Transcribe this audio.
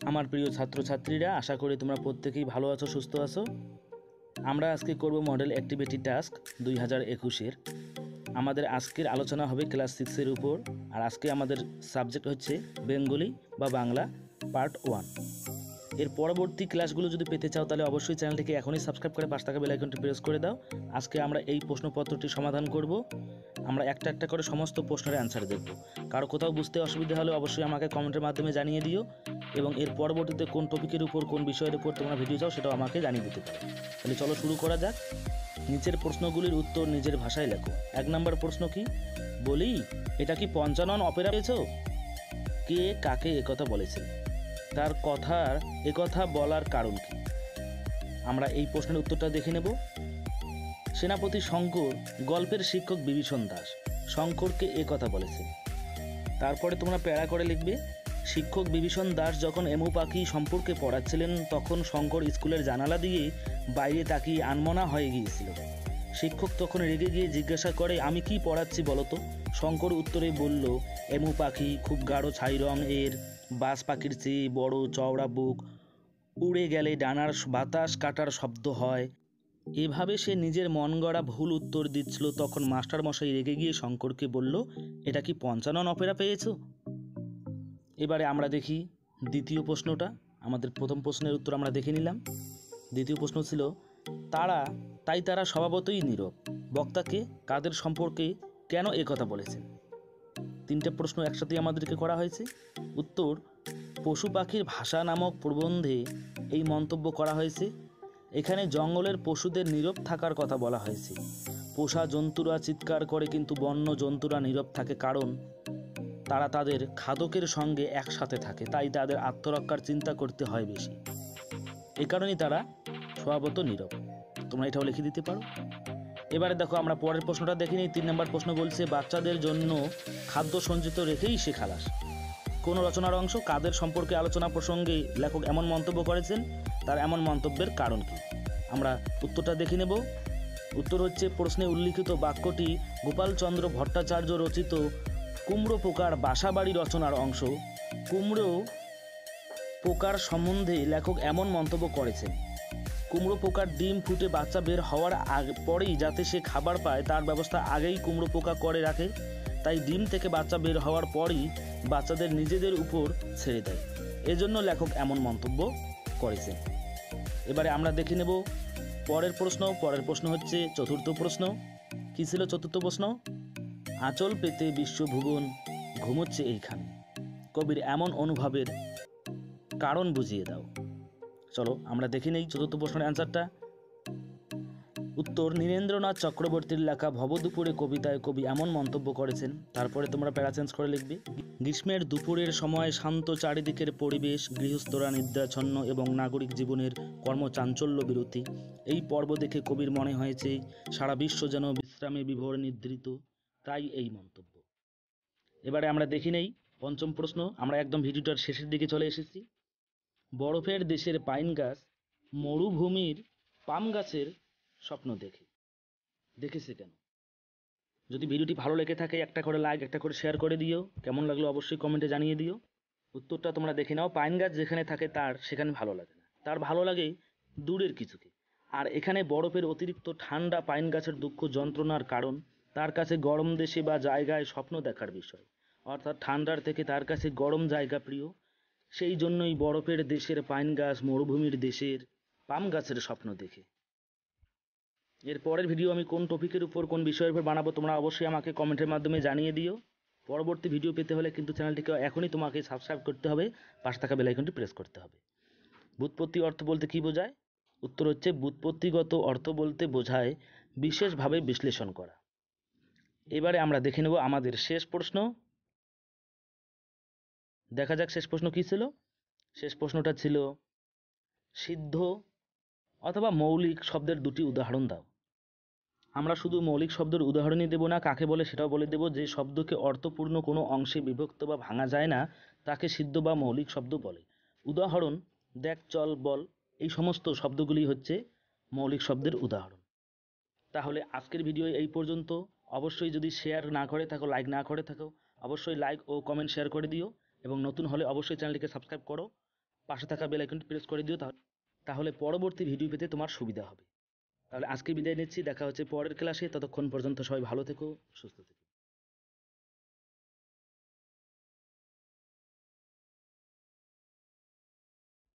আমার প্রিয় ছাত্রছাত্রীরা, আশা করি তোমরা প্রত্যেকেই ভালো আছো, সুস্থ আছো। আমরা আজকে করব মডেল অ্যাক্টিভিটি টাস্ক 2021-এর। আমাদের আজকের আলোচনা হবে ক্লাস 6-এর উপর। আর আজকে আমাদের সাবজেক্ট হচ্ছে বেঙ্গলি বা বাংলা পার্ট 1। এর পরবর্তী ক্লাসগুলো যদি পেতে চাও তাহলে অবশ্যই চ্যানেলটিকে এখনই সাবস্ক্রাইব করে পাশে থাকা বেল আইকনটি প্রেস করে দাও। আজকে আমরা এই প্রশ্নপত্রটি সমাধান করব। আমরা একটা একটা করে সমস্ত প্রশ্নের অ্যান্সার দেখব। কারো কোথাও বুঝতে অসুবিধা হলে অবশ্যই আমাকে কমেন্টের মাধ্যমে জানিয়ে দিও, এবং এর পরবর্তীতে কোন টপিকের উপর, কোন বিষয়ের উপর তোমরা ভিডিও চাও সেটাও আমাকে জানিয়ে দিতে পারো। তাহলে চলো শুরু করা যাক। নিচের প্রশ্নগুলির উত্তর নিজের ভাষায় লেখো। 1 নম্বর প্রশ্ন কি? বলি, এটা কি পঞ্চানন অপেরা পেয়েছ? কে কাকে একথা বলেছে? তার কথার একথা বলার কারণ কি? আমরা এই প্রশ্নের উত্তরটা দেখে নেব। সেনাপতি শঙ্কর গল্পের শিক্ষক বিভীষণ দাস শঙ্করকে একথা বলেছে। তারপরে তোমরা প্যারা করে লিখবে, শিক্ষক বিভীষণ দাস যখন এমু পাখি সম্পর্কে পড়াচ্ছিলেন তখন শঙ্কর স্কুলের জানালা দিয়ে বাইরে তাকিয়ে আনমনা হয়ে গিয়েছিল। শিক্ষক তখন রেগে গিয়ে জিজ্ঞাসা করে, আমি কি পড়াচ্ছি বলো তো? শঙ্কর উত্তরে বলল, এমু পাখি খুব গাঢ় ছাই রং এর, বাজ পাখির চেয়ে বড় চওড়া বুক, উড়ে গেলে ডানার বাতাস কাটার শব্দ হয়। এভাবে সে নিজের মন গড়া ভুল উত্তর দিচ্ছিল। তখন মাস্টারমশাই রেগে গিয়ে শঙ্করকে বলল, এটা কি পঞ্চানন অপেরা পেয়েছো? এবারে আমরা দেখি দ্বিতীয় প্রশ্নটা। আমাদের প্রথম প্রশ্নের উত্তর আমরা দেখে নিলাম। দ্বিতীয় প্রশ্ন ছিল, তারা স্বভাবতই নীরব। বক্তাকে কাদের সম্পর্কে কেন একথা বলেছেন? 3টে প্রশ্ন একসাথে আমাদেরকে করা হয়েছে। উত্তর, পশু পাখির ভাষা নামক প্রবন্ধে এই মন্তব্য করা হয়েছে। এখানে জঙ্গলের পশুদের নীরব থাকার কথা বলা হয়েছে। পোষা জন্তুরা চিৎকার করে কিন্তু বন্য জন্তুরা নীরব থাকে, কারণ তারা তাদের খাদকের সঙ্গে একসাথে থাকে, তাই তাদের আত্মরক্ষার চিন্তা করতে হয় বেশি। এ কারণেই তারা স্বভাবত নীরব। তোমরা এটাও লিখে দিতে পারো। এবারে দেখো, আমরা পরের প্রশ্নটা দেখে নিই। 3 নম্বর প্রশ্ন বলছে, বাচ্চাদের জন্য খাদ্য সঞ্চিত রেখেই সে খালাস। কোন রচনার অংশ? কাদের সম্পর্কে আলোচনা প্রসঙ্গে লেখক এমন মন্তব্য করেছেন, তার এমন মন্তব্যের কারণ কি? আমরা উত্তরটা দেখে নেব। উত্তর হচ্ছে, প্রশ্নে উল্লিখিত বাক্যটি গোপালচন্দ্র ভট্টাচার্য রচিত কুমড়ো পোকার বাসাবাড়ি রচনার অংশ। কুমড়ো পোকার সম্বন্ধে লেখক এমন মন্তব্য করেছেন, কুমড়ো পোকার ডিম ফুটে বাচ্চা বের হওয়ার পরেই যাতে সে খাবার পায় তার ব্যবস্থা আগেই কুমড়ো পোকা করে রাখে, তাই ডিম থেকে বাচ্চা বের হওয়ার পরই বাচ্চাদের নিজেদের উপর ছেড়ে দেয়। এজন্য লেখক এমন মন্তব্য করেছেন। এবারে আমরা দেখে নেব পরের প্রশ্ন। পরের প্রশ্ন হচ্ছে চতুর্থ প্রশ্ন। কি ছিল চতুর্থ প্রশ্ন? আঁচল পেতে বিশ্বভুবন ঘুমোচ্ছে এইখানে, কবির এমন অনুভবের কারণ বুঝিয়ে দাও। চলো আমরা দেখে নেই চতুর্থ প্রশ্নের অ্যান্সারটা। উত্তর, নীরেন্দ্রনাথ চক্রবর্তীর লেখা ভবদুপুরে কবিতায় কবি এমন মন্তব্য করেছেন। তারপরে তোমরা প্যারা চেঞ্জ করে লিখবে, গ্রীষ্মের দুপুরের সময় শান্ত চারিদিকের পরিবেশ, গৃহস্থরা নিদ্রাচ্ছন্ন এবং নাগরিক জীবনের কর্মচাঞ্চল্য বিরতি। এই পর্ব দেখে কবির মনে হয়েছে সারা বিশ্ব যেন বিশ্রামে বিভোর নিদ্রিত, তাই এই মন্তব্য। এবারে আমরা দেখি নেই পঞ্চম প্রশ্ন। আমরা একদম ভিডিওটার শেষের দিকে চলে এসেছি। বরফের দেশের পাইন গাছ মরুভূমির পাম গাছের স্বপ্ন দেখেছে কেন? যদি ভিডিওটি ভালো লেগে থাকে একটা করে লাইক, একটা করে শেয়ার করে দিও। কেমন লাগলো অবশ্যই কমেন্টে জানিয়ে দিও। উত্তরটা তোমরা দেখে নাও। পাইন গাছ যেখানে থাকে তার সেখানে ভালো লাগে না, তার ভালো লাগে দূরের কিছুকে। আর এখানে বরফের অতিরিক্ত ঠান্ডা পাইন গাছের দুঃখ যন্ত্রণার কারণ। তার কাছে গরম দেশে বা জায়গায় স্বপ্ন দেখার বিষয়, অর্থাৎ ঠান্ডার থেকে তার কাছে গরম জায়গা প্রিয়। সেই জন্যই বরফের দেশের পাইন গাছ মরুভূমির দেশের পাম গাছের স্বপ্ন দেখে। এর পরের ভিডিও আমি কোন টপিকের উপর, কোন বিষয়ের উপর বানাবো তোমরা অবশ্যই আমাকে কমেন্টের মাধ্যমে জানিয়ে দিও। পরবর্তী ভিডিও পেতে হলে কিন্তু চ্যানেলটিকে এখনই তোমাকে সাবস্ক্রাইব করতে হবে, পাশে থাকা বেল আইকনটি প্রেস করতে হবে। ব্যুৎপত্তি অর্থ বলতে কি বোঝায়? উত্তর হচ্ছে, ব্যুৎপত্তিগত অর্থ বলতে বোঝায় বিশেষভাবে বিশ্লেষণ করা। এবারে আমরা দেখে নেব আমাদের শেষ প্রশ্ন। দেখা যাক শেষ প্রশ্ন কি ছিল। শেষ প্রশ্নটা ছিল, সিদ্ধ অথবা মৌলিক শব্দের দুটি উদাহরণ দাও। আমরা শুধু মৌলিক শব্দের উদাহরণই দেব না, কাকে বলে সেটাও বলে দেব। যে শব্দকে অর্থপূর্ণ কোনো অংশে বিভক্ত বা ভাঙা যায় না তাকে সিদ্ধ বা মৌলিক শব্দ বলে। উদাহরণ, দেখ, চল, বল, এই সমস্ত শব্দগুলি হচ্ছে মৌলিক শব্দের উদাহরণ। তাহলে আজকের ভিডিও এই পর্যন্ত। অবশ্যই যদি শেয়ার না করে থাকো, লাইক না করে থাকো, অবশ্যই লাইক ও কমেন্ট শেয়ার করে দিও, এবং নতুন হলে অবশ্যই চ্যানেলটিকে সাবস্ক্রাইব করো। পাশে থাকা বেল আইকনটি প্রেস করে দিও, তাহলে পরবর্তী ভিডিও পেতে তোমার সুবিধা হবে। তাহলে আজকে বিদায় নিচ্ছি, দেখা হচ্ছে পরের ক্লাসে। ততক্ষণ পর্যন্ত সবাই ভালো থেকো, সুস্থ থেকো।